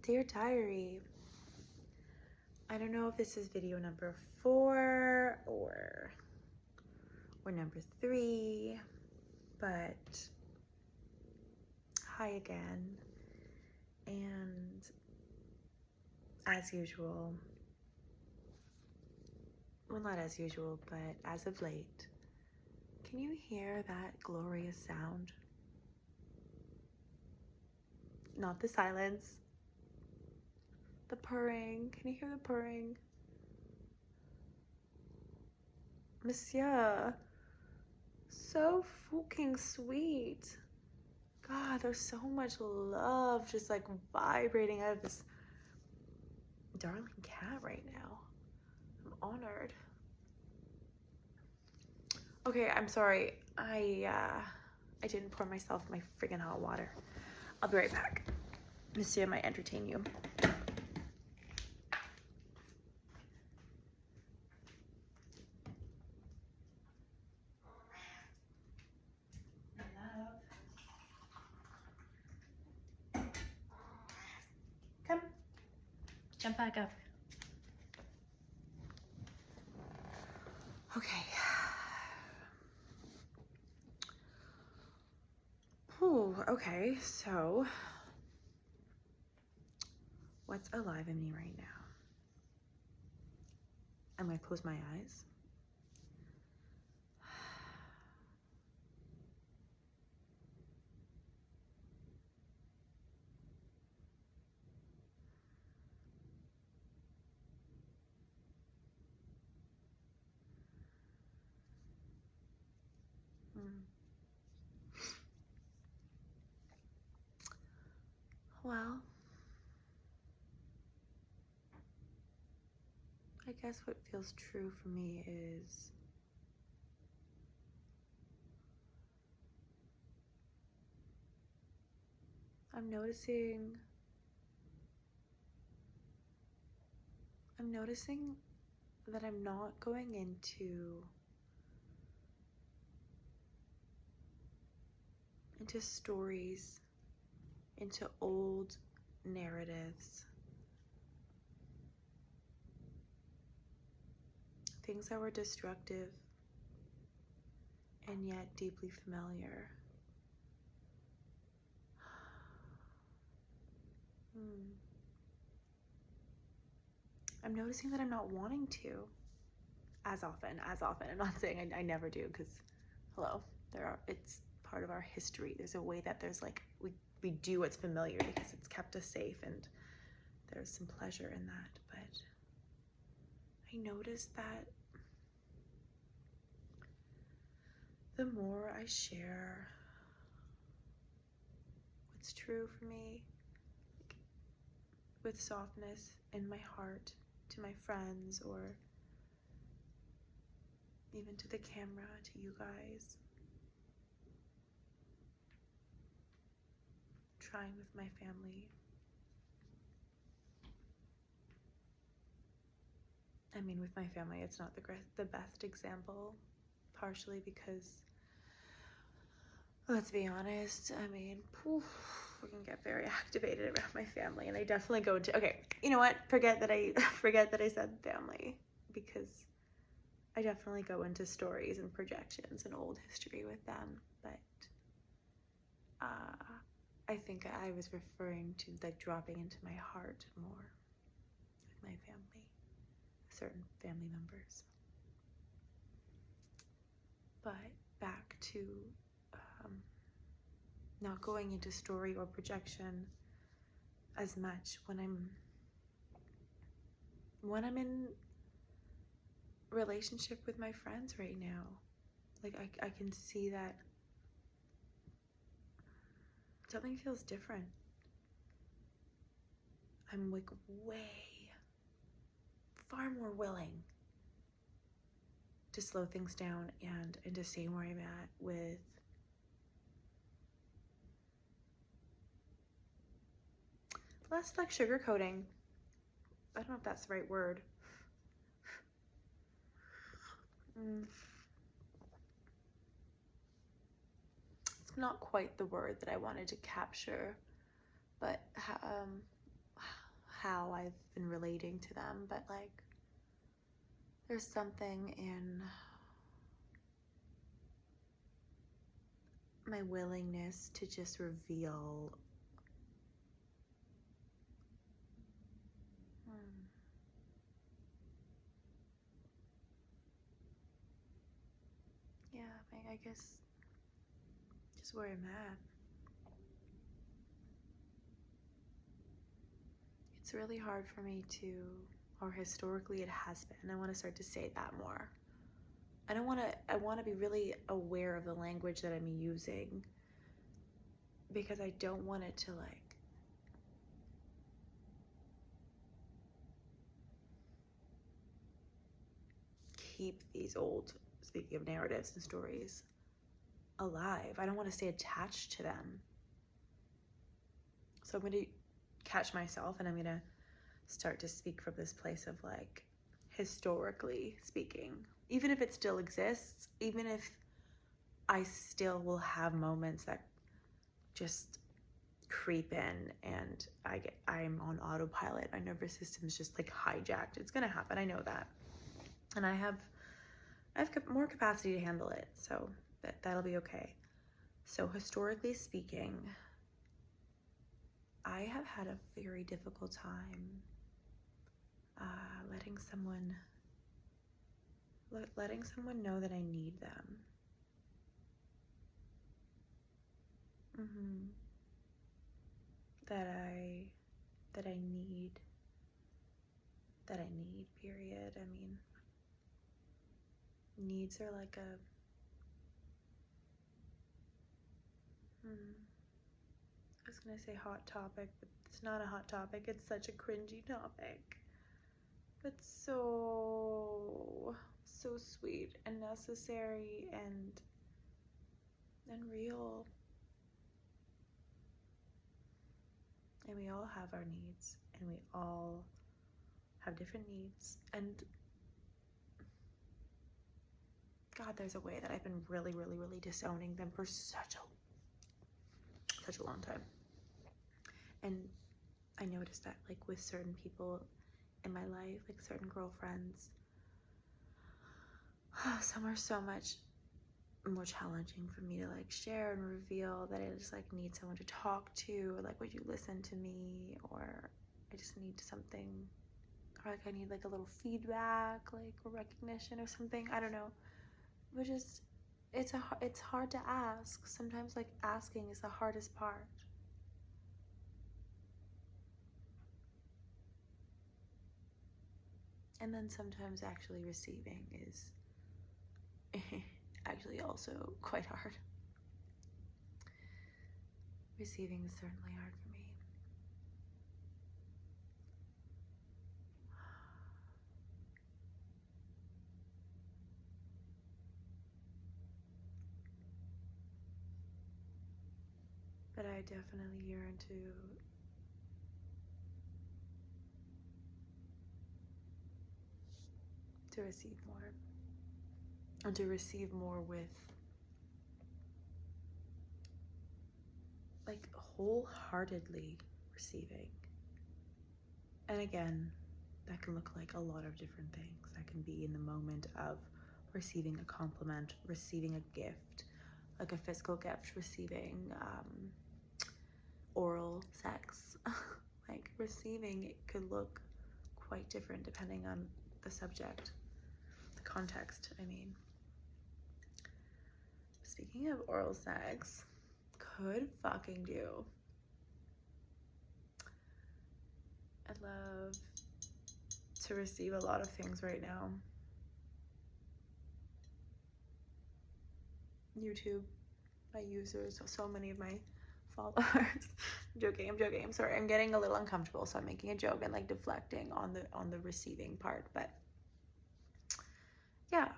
Dear Diary, I don't know if this is video number 4 or number 3, but hi again. And as usual, well, not as usual, but as of late, can you hear that glorious sound? Not the silence, the purring. Can you hear the purring? Monsieur, so fucking sweet. God, there's so much love just like vibrating out of this darling cat right now. I'm honored. Okay, I'm sorry. I didn't pour myself my friggin' hot water. I'll be right back. Monsieur might entertain you. Come. Jump back up. Okay. Ooh, okay, so what's alive in me right now? I'm gonna close my eyes. Well, I guess what feels true for me is I'm noticing that I'm not going into stories, into old narratives, things that were destructive and yet deeply familiar. I'm noticing that I'm not wanting to as often. I'm not saying I never do, because hello, it's part of our history. There's a way that there's like we do what's familiar because it's kept us safe, and there's some pleasure in that. But I noticed that the more I share what's true for me, like, with softness in my heart to my friends, or even to the camera, to you guys, trying with my family. I mean, with my family, it's not the best example, partially because, let's be honest, I mean, we can get very activated around my family, and I definitely go into, okay, you know what, forget that I said family, because I definitely go into stories and projections and old history with them, but I think I was referring to like dropping into my heart more with my family, certain family members. But back to not going into story or projection as much when I'm in relationship with my friends right now. Like I can see that something feels different. I'm like way far more willing to slow things down and to stay where I'm at with less like sugarcoating. I don't know if that's the right word. It's not quite the word that I wanted to capture, but how I've been relating to them, but like there's something in my willingness to just reveal yeah, I guess just where I'm at. It's really hard for me to, or historically it has been. I want to start to say that more. I want to be really aware of the language that I'm using, because I don't want it to like keep these old, speaking of narratives and stories, alive. I don't want to stay attached to them. So I'm going to catch myself, and I'm going to start to speak from this place of like, historically speaking, even if it still exists, even if I still will have moments that just creep in and I'm on autopilot. My nervous system's just like hijacked. It's gonna happen. I know that, and I have more capacity to handle it, so that'll be okay. So historically speaking, I have had a very difficult time letting someone know that I need them. That I need, period. I mean, needs are like I was gonna say hot topic, but it's not a hot topic. It's such a cringy topic. But so sweet and necessary and real. And we all have our needs, and we all have different needs. And God, there's a way that I've been really, really, really disowning them for such a long time. And I noticed that like with certain people in my life, like certain girlfriends, some are so much more challenging for me to like share and reveal, that I just like need someone to talk to, or like, would you listen to me, or I just need something, or like I need like a little feedback, like or recognition or something. I don't know, but just it's hard to ask sometimes. Like asking is the hardest part. And then sometimes actually receiving is actually also quite hard. Receiving is certainly hard for me. But I definitely yearn to receive more. And to receive more with like wholeheartedly receiving. And again, that can look like a lot of different things. That can be in the moment of receiving a compliment, receiving a gift, like a physical gift, receiving oral sex. Like receiving, it could look quite different depending on the subject, the context, I mean. Speaking of oral sex, could fucking do. I'd love to receive a lot of things right now. YouTube, my users, so many of my followers. I'm joking. I'm sorry. I'm getting a little uncomfortable, so I'm making a joke and like deflecting on the receiving part. But yeah,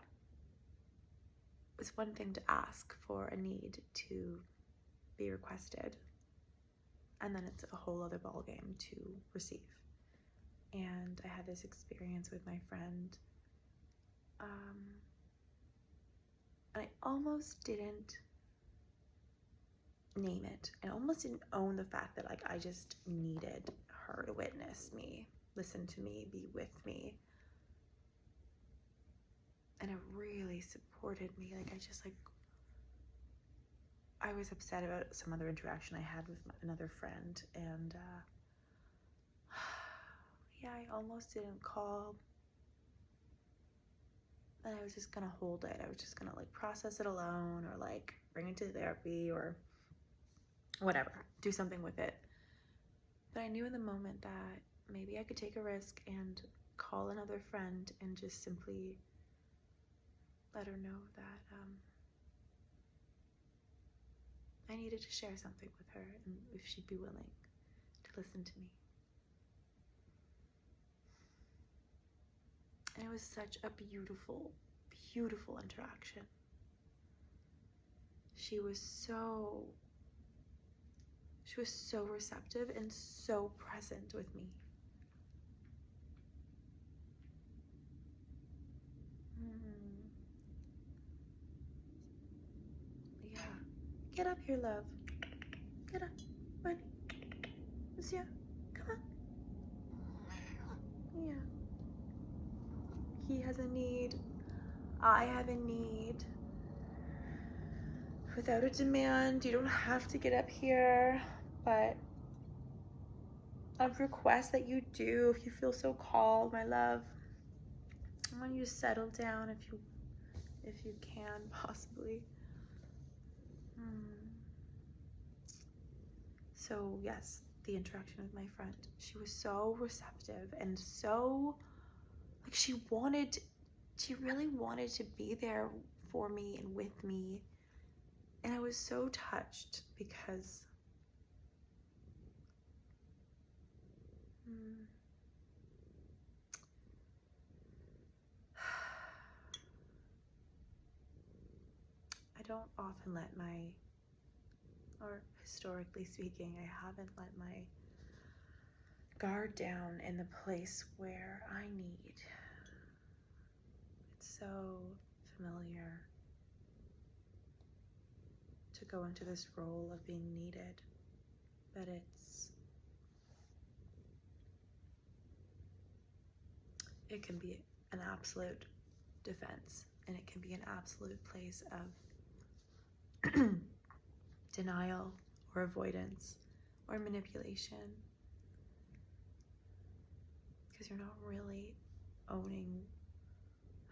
it's one thing to ask for a need to be requested, and then it's a whole other ballgame to receive. And I had this experience with my friend, and I almost didn't name it. I almost didn't own the fact that like I just needed her to witness me, listen to me, be with me. And it really supported me. Like, I was upset about some other interaction I had with another friend, and yeah, I almost didn't call. And I was just gonna hold it. I was just gonna like process it alone, or like bring it to therapy, or whatever, do something with it. But I knew in the moment that maybe I could take a risk and call another friend and just simply let her know that I needed to share something with her, and if she'd be willing to listen to me. And it was such a beautiful, beautiful interaction. She was so receptive and so present with me. Yeah. Get up here, love. Get up, buddy. Monsieur, come on. Yeah. He has a need. I have a need. Without a demand, you don't have to get up here, but I request that you do if you feel so called, my love. I want you to settle down if you can, possibly. So yes, the interaction with my friend, she was so receptive and so, like, she really wanted to be there for me and with me. And I was so touched because I don't often let or historically speaking, I haven't let my guard down in the place where I need. It's so familiar to go into this role of being needed, but it can be an absolute defense, and it can be an absolute place of denial or avoidance or manipulation, because you're not really owning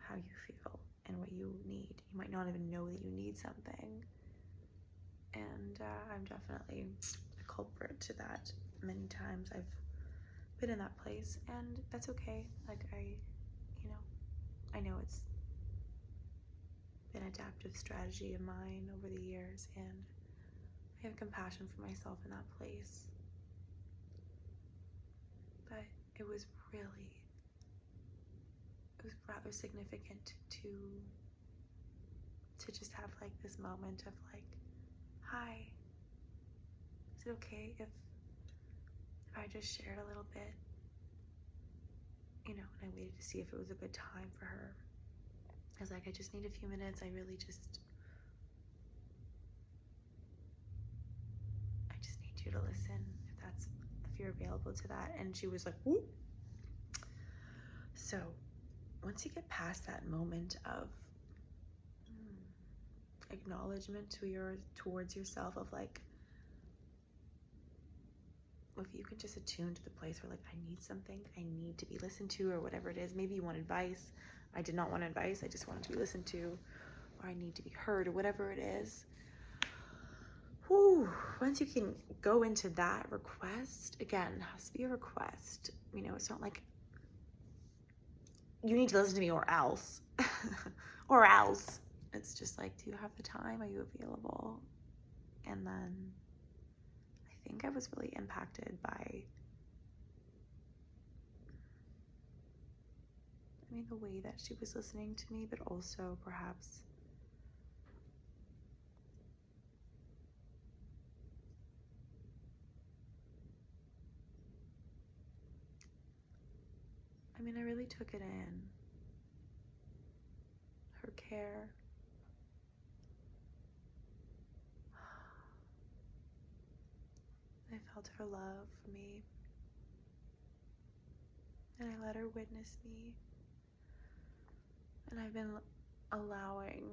how you feel and what you need. You might not even know that you need something, and I'm definitely a culprit to that. Many times I've been in that place, and that's okay. Like, I know it's been an adaptive strategy of mine over the years, and I have compassion for myself in that place. But it was rather significant to just have like this moment of like, hi, is it okay if I just shared a little bit? And I waited to see if it was a good time for her. I was like, I just need a few minutes. I just need you to listen, if you're available to that. And she was like, whoop. So once you get past that moment of acknowledgement towards yourself, of like, if you can just attune to the place where like, I need something, I need to be listened to, or whatever it is. Maybe you want advice. I did not want advice. I just wanted to be listened to, or I need to be heard, or whatever it is. Whew. Once you can go into that request, again, it has to be a request. It's not like you need to listen to me or else. Or else. It's just like, do you have the time? Are you available? And then I think I was really impacted by the way that she was listening to me, but also perhaps I really took it in. Her care. I felt her love for me. and I let her witness me. And I've been allowing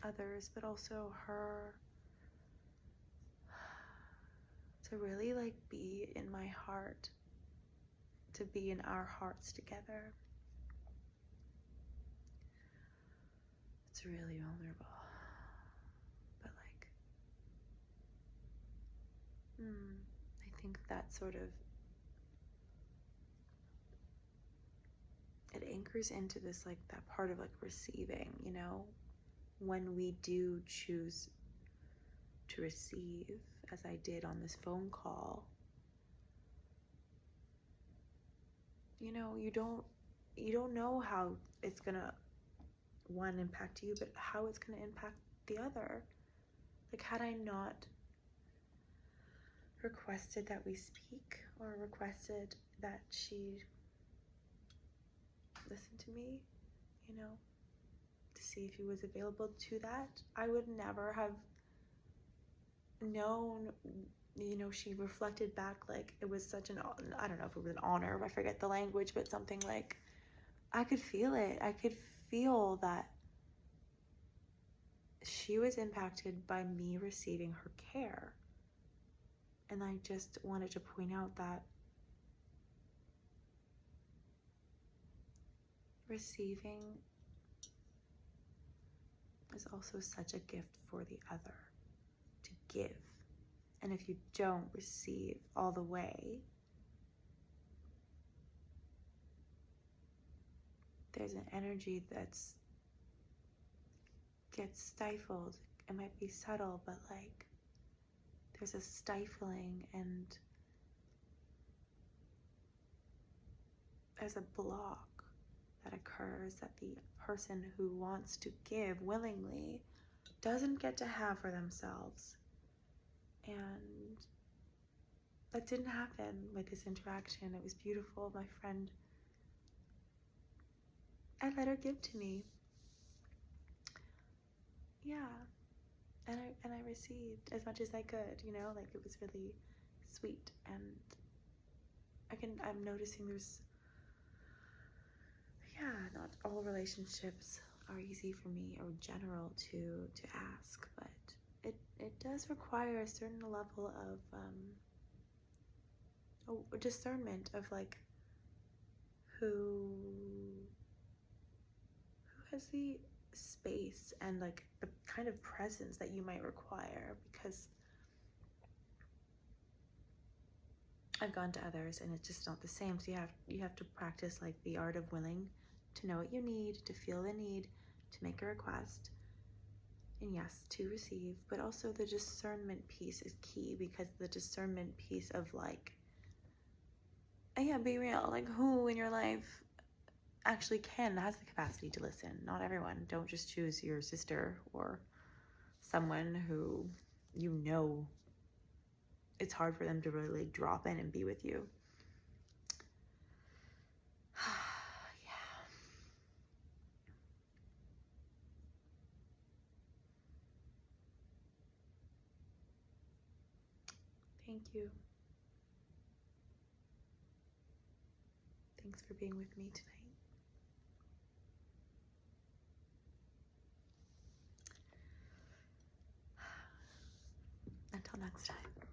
others, but also her, to really like be in my heart, to be in our hearts together. It's really vulnerable, but like, I think that sort of, it anchors into this, like that part of like receiving, you know, when we do choose to receive, as I did on this phone call, you know, you don't know how it's gonna, one, impact you, but how it's gonna impact the other. Like, had I not requested that we speak, or requested that she listen to me, you know, to see if he was available to that, I would never have known. You know, she reflected back like it was such an, I don't know if it was an honor, I forget the language, but something like, I could feel it. I could feel that she was impacted by me receiving her care. And I just wanted to point out that receiving is also such a gift for the other, to give. And if you don't receive all the way, there's an energy that's gets stifled. It might be subtle, but like there's a stifling, and there's a block that occurs that the person who wants to give willingly doesn't get to have for themselves. And that didn't happen with this interaction. It was beautiful. My friend, I let her give to me. Yeah. And I received as much as I could, you know, like it was really sweet. And I'm noticing there's, yeah, not all relationships are easy for me or general to ask, but it does require a certain level of discernment of like who has the space and like the kind of presence that you might require, because I've gone to others and it's just not the same. So you have to practice like the art of willing to know what you need, to feel the need, to make a request, and yes, to receive. But also the discernment piece is key, because the discernment piece of like, yeah, be real, like who in your life actually has the capacity to listen. Not everyone. Don't just choose your sister or someone who you know it's hard for them to really drop in and be with you. Yeah. Thank you. Thanks for being with me tonight. Until next time.